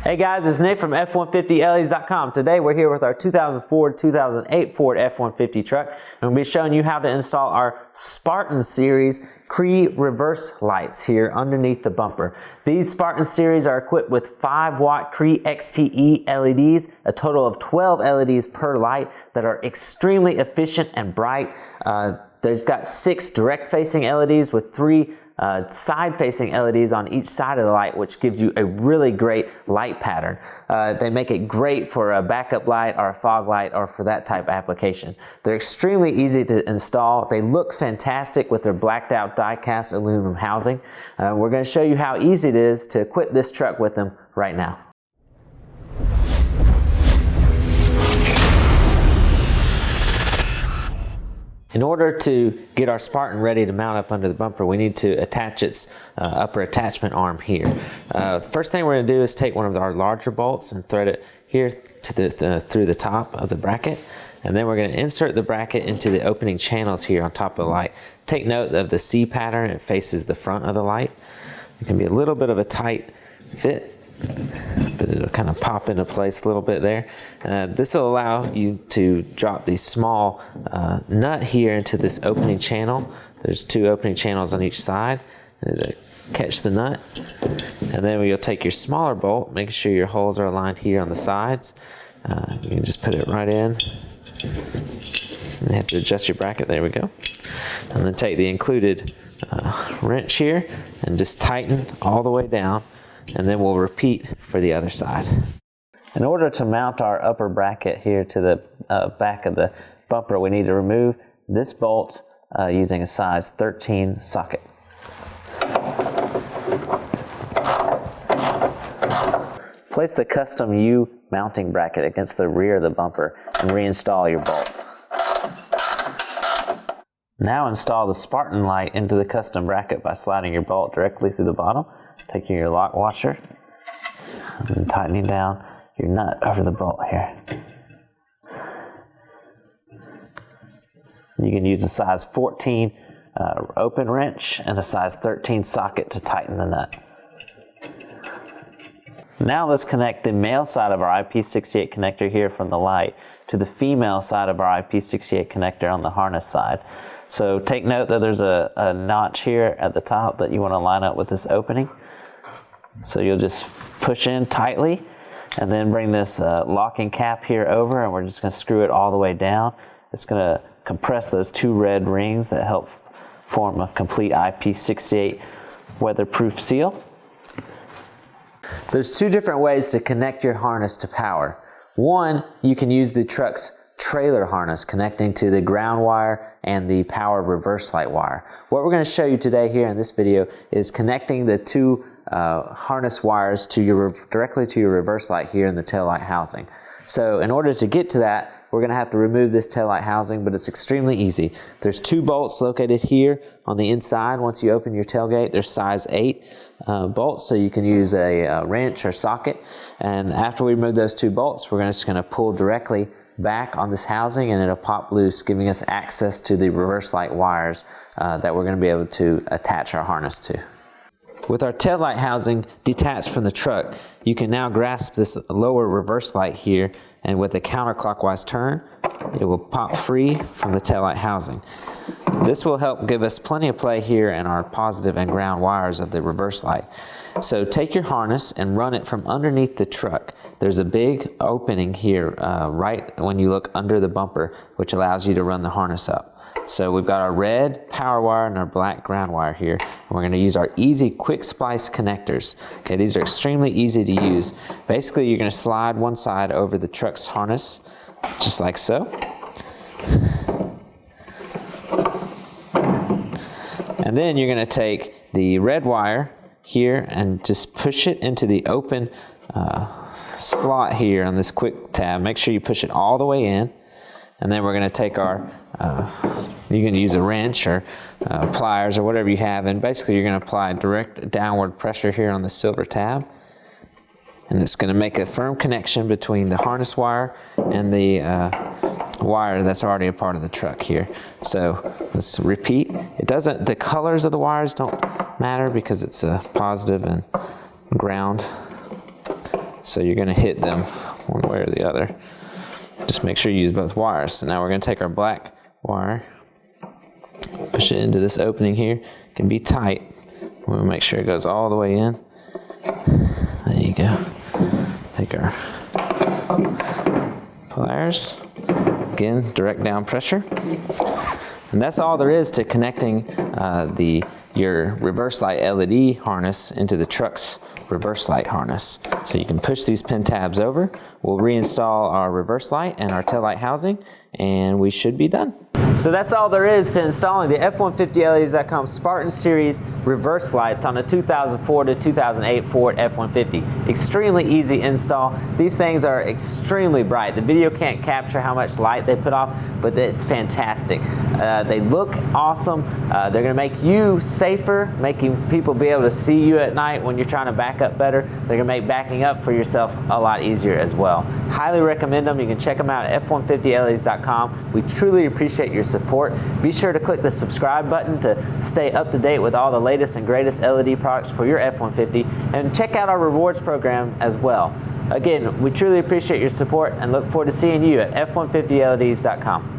Hey guys, it's Nick from F150LEDs.com. Today we're here with our 2004-2008 Ford F150 truck, and we'll be showing you how to install our Spartan series Cree reverse lights here underneath the bumper. These Spartan series are equipped with 5-watt Cree XTE LEDs, a total of 12 LEDs per light that are extremely efficient and bright. They've got 6 direct-facing LEDs with 3 side-facing LEDs on each side of the light, which gives you a really great light pattern. They make it great for a backup light or a fog light or for that type of application. They're extremely easy to install. They look fantastic with their blacked out die-cast aluminum housing. We're going to show you how easy it is to equip this truck with them right now. In order to get our Spartan ready to mount up under the bumper, we need to attach its upper attachment arm here. The first thing we're going to do is take one of our larger bolts and thread it here to through the top of the bracket. And then we're going to insert the bracket into the opening channels here on top of the light. Take note of the C pattern. It faces the front of the light. It can be a little bit of a tight fit, but it'll kind of pop into place a little bit there. This will allow you to drop the small nut here into this opening channel. There's 2 opening channels on each side. Catch the nut, and then you'll take your smaller bolt, make sure your holes are aligned here on the sides. You can just put it right in. You have to adjust your bracket. There we go. And then take the included wrench here and just tighten all the way down. And then we'll repeat for the other side. In order to mount our upper bracket here to the back of the bumper, we need to remove this bolt using a size 13 socket. Place the custom U mounting bracket against the rear of the bumper and reinstall your bolt. Now install the Spartan light into the custom bracket by sliding your bolt directly through the bottom, taking your lock washer and tightening down your nut over the bolt here. You can use a size 14 open wrench and a size 13 socket to tighten the nut. Now let's connect the male side of our IP68 connector here from the light to the female side of our IP68 connector on the harness side. So take note that there's a notch here at the top that you want to line up with this opening. So you'll just push in tightly and then bring this locking cap here over, and we're just going to screw it all the way down. It's going to compress those 2 red rings that help form a complete IP68 weatherproof seal. There's 2 different ways to connect your harness to power. One, you can use the truck's trailer harness connecting to the ground wire and the power reverse light wire. What we're going to show you today here in this video is connecting the 2 harness wires to directly to your reverse light here in the taillight housing. So in order to get to that, we're going to have to remove this taillight housing, but it's extremely easy. There's 2 bolts located here on the inside. Once you open your tailgate, there's size 8 bolts, so you can use a wrench or socket. And after we remove those 2 bolts, we're just going to pull directly back on this housing, and it'll pop loose, giving us access to the reverse light wires that we're going to be able to attach our harness to. With our taillight housing detached from the truck, you can now grasp this lower reverse light here, and with a counterclockwise turn, it will pop free from the taillight housing. This will help give us plenty of play here in our positive and ground wires of the reverse light. So take your harness and run it from underneath the truck. There's a big opening here right when you look under the bumper, which allows you to run the harness up. So we've got our red power wire and our black ground wire here. And we're going to use our easy quick splice connectors. Okay, these are extremely easy to use. Basically, you're going to slide one side over the truck's harness, just like so. And then you're going to take the red wire here and just push it into the open slot here on this quick tab. Make sure you push it all the way in. And then we're going to take our, you can use a wrench or pliers or whatever you have, and basically you're going to apply direct downward pressure here on the silver tab. And it's going to make a firm connection between the harness wire and the wire that's already a part of the truck here. So let's repeat. The colors of the wires don't matter because it's a positive and ground. so you're going to hit them one way or the other. Just make sure you use both wires. So now we're going to take our black wire, push it into this opening here. It can be tight. We'll make sure it goes all the way in. There you go. Take our pliers. Again, direct down pressure. And that's all there is to connecting your reverse light LED harness into the truck's reverse light harness. So you can push these pin tabs over. We'll reinstall our reverse light and our taillight housing, and we should be done. So that's all there is to installing the F150LEDs.com Spartan Series reverse lights on a 2004 to 2008 Ford F150. Extremely easy install. These things are extremely bright. The video can't capture how much light they put off, but it's fantastic. They look awesome. They're going to make you safer, making people be able to see you at night when you're trying to back up better. They're going to make backing up for yourself a lot easier as well. Highly recommend them. You can check them out at F150LEDs.com. We truly appreciate your support. Be sure to click the subscribe button to stay up to date with all the latest and greatest LED products for your F-150, and check out our rewards program as well. Again, we truly appreciate your support and look forward to seeing you at F150LEDs.com.